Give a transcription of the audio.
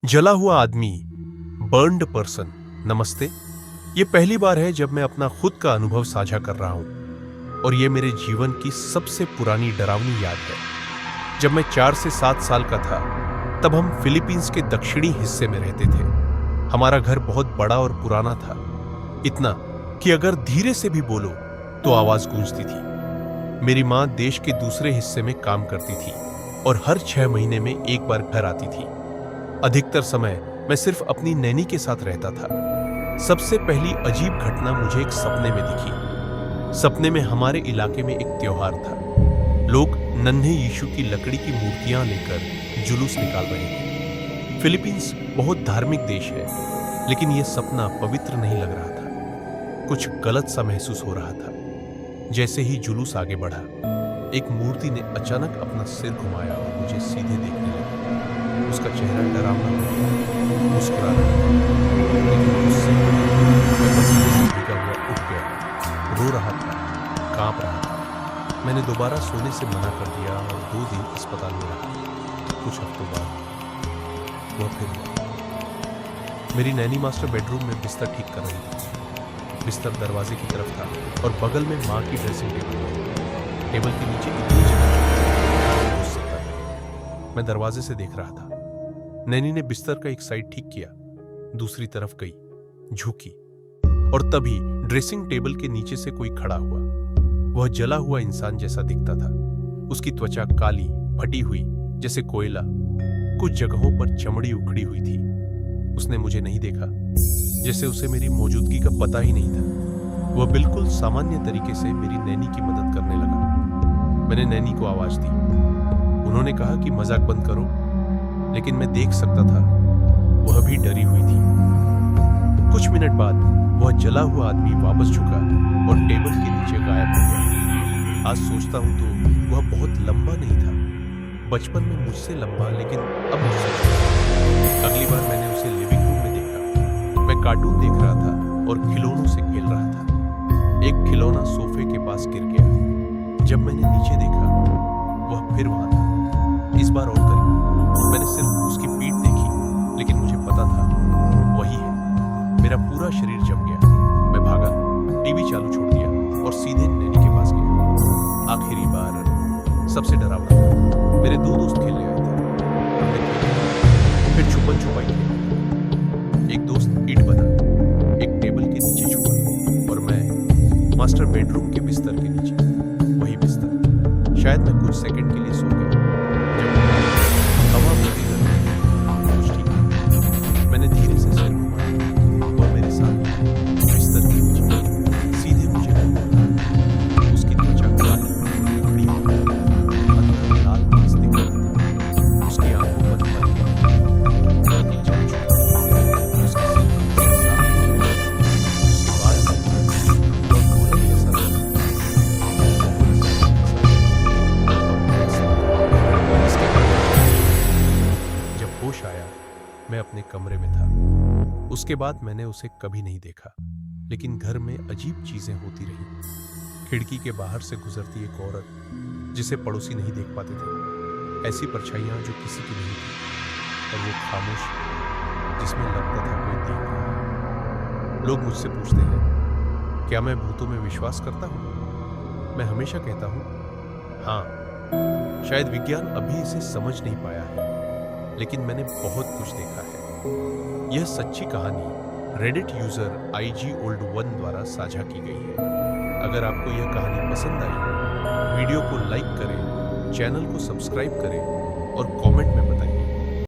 जला हुआ आदमी, बर्न्ड पर्सन। नमस्ते। ये पहली बार है जब मैं अपना खुद का अनुभव साझा कर रहा हूं और ये मेरे जीवन की सबसे पुरानी डरावनी याद है। जब मैं 4 से 7 साल का था तब हम फिलीपींस के दक्षिणी हिस्से में रहते थे। हमारा घर बहुत बड़ा और पुराना था, इतना कि अगर धीरे से भी बोलो तो आवाज गूंजती थी। मेरी माँ देश के दूसरे हिस्से में काम करती थी और हर 6 महीने में एक बार घर आती थी। अधिकतर समय मैं सिर्फ अपनी नैनी के साथ रहता था। सबसे पहली अजीब घटना मुझे एक सपने में दिखी। सपने में हमारे इलाके में एक त्योहार था। लोग नन्हे यीशु की लकड़ी की मूर्तियां लेकर जुलूस निकाल रहे थे। फिलीपींस बहुत धार्मिक देश है, लेकिन यह सपना पवित्र नहीं लग रहा था। कुछ गलत सा महसूस हो रहा था। जैसे ही जुलूस आगे बढ़ा, एक मूर्ति ने अचानक अपना सिर घुमाया और मुझे सीधे देखने लगी। उसका चेहरा डरावना हो गया, मुस्कुरा रहा था, लेकिन उससे मैं पसीने से भीगा हुआ उठ गया, रो रहा था, कांप रहा था। मैंने दोबारा सोने से मना कर दिया और 2 दिन अस्पताल में रहा। कुछ हफ्तों बाद वह फिर हुआ। मेरी नैनी मास्टर बेडरूम में बिस्तर ठीक कर रही थी। बिस्तर दरवाजे की तरफ था और बगल में माँ की ड्रेसिंग टेबल के नीचे मैं दरवाजे से देख रहा था। नैनी ने बिस्तर का एक साइड ठीक किया, दूसरी तरफ गई, झुकी, और तभी ड्रेसिंग टेबल के नीचे से कोई खड़ा हुआ। वह जला हुआ इंसान जैसा दिखता था। उसकी त्वचा काली, फटी हुई जैसे कोयला। कुछ जगहों पर चमड़ी उखड़ी हुई थी। उसने मुझे नहीं देखा, जैसे उसे मेरी मौजूदगी का पता ही नहीं था। वह बिल्कुल सामान्य तरीके से मेरी नैनी की मदद करने लगा। मैंने नैनी को आवाज दी। उन्होंने कहा कि मजाक बंद करो, लेकिन मैं देख सकता था वह भी डरी हुई थी। कुछ मिनट बाद वह जला हुआ आदमी वापस झुका और टेबल के नीचे गायब हो गया। आज सोचता हूं तो वह बहुत लंबा नहीं था। बचपन में मुझसे लंबा, लेकिन अब मुझसे छोटा। अगली बार मैंने उसे लिविंग रूम में देखा। मैं कार्टून देख रहा था और खिलौनों से खेल रहा था। एक खिलौना सोफे के पास गिर गया। जब मैंने नीचे देखा, वह फिर वहां था। इस बार और करीब। मैंने सिर्फ उसकी पीठ देखी, लेकिन मुझे पता था वही है। मेरा पूरा शरीर जम गया। मैं भागा, टीवी चालू छोड़ दिया और सीधे नैनी के पास गया। आखिरी बार सबसे डरावना था। मेरे 2 दोस्त खेलने आए थे। हमने खेला, फिर छुपन छुपाई खेली। एक दोस्त ईंट बना, एक टेबल के नीचे छुपा और मैं मास्टर बेडरूम के बिस्तर के नीचे। वही बिस्तर। शायद मैं कुछ सेकंड के लिए सो गया। हवा मेरी कुछ ठीक है। मैंने धीरे से सिर घुमाया। वह मेरे साथ बिस्तर के नीचे सीधे मुझे घूमा। उसकी त्वचा काली, उखड़ी हुई, अंदर लाल मांस दिख रहा था। उसकी आंखों पर उसके सिर उसके बाल और गोले जैसा होश आया, मैं अपने कमरे में था। उसके बाद मैंने उसे कभी नहीं देखा, लेकिन घर में अजीब चीजें होती रही। खिड़की के बाहर से गुजरती एक औरत, जिसे पड़ोसी नहीं देख पाते थे। ऐसी परछाइयां जो किसी की नहीं थी, और वो खामोश, जिसमें लगता था कोई देख रहा है। लोग मुझसे पूछते हैं, क्या मैं भूतों में विश्वास करता हूं? मैं हमेशा कहता हूं, हाँ। शायद विज्ञान अभी इसे समझ नहीं पाया है, लेकिन मैंने बहुत कुछ देखा है। यह सच्ची कहानी रेडिट यूजर IGOld1 द्वारा साझा की गई है। अगर आपको यह कहानी पसंद आई, वीडियो को लाइक करें, चैनल को सब्सक्राइब करें और कमेंट में बताइए।